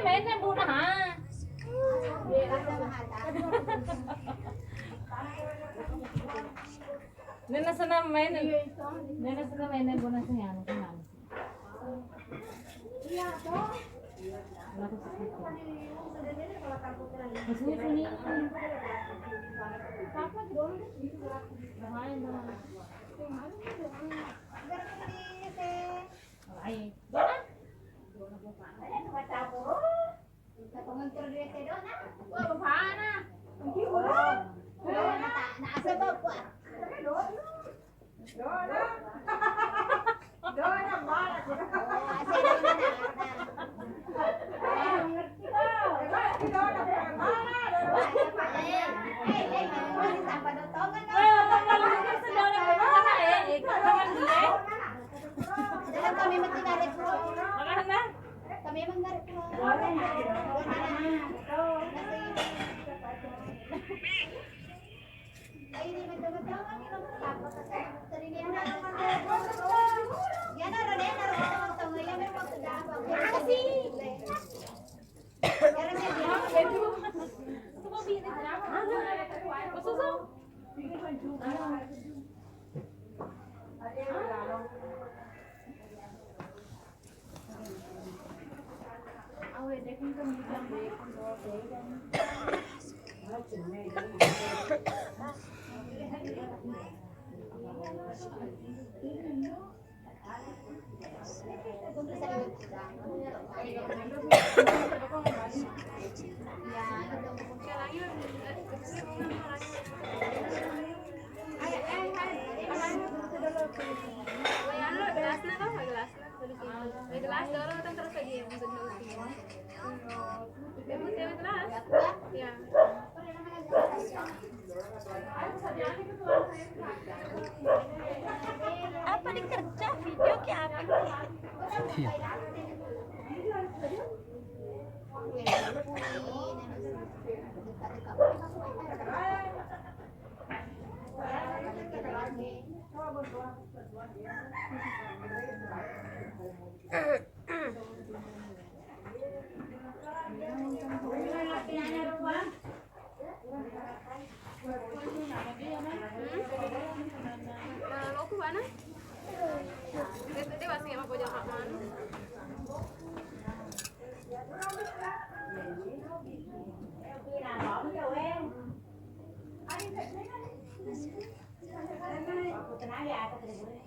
main na muna ha. Nena sana main. Nena sana main na muna sa yan. Masusunod. Dapat doon. Bahayan na. Ay. Kami magtigarit po. Kami magtigarit po. Ay, hindi magtamatawag. Tapos, sarili na. Yan na, Rene. Naroon ko ngayon. Meron ko sa kasi. Kaya siya, may gelas dorong atau terus lagi yang untuk nulis. May gelas? Ya. apa dikerja video kayak apa? Kalau aku mana? Itu masih apa pojok kapan? Aku tenang ya, aku tidak boleh.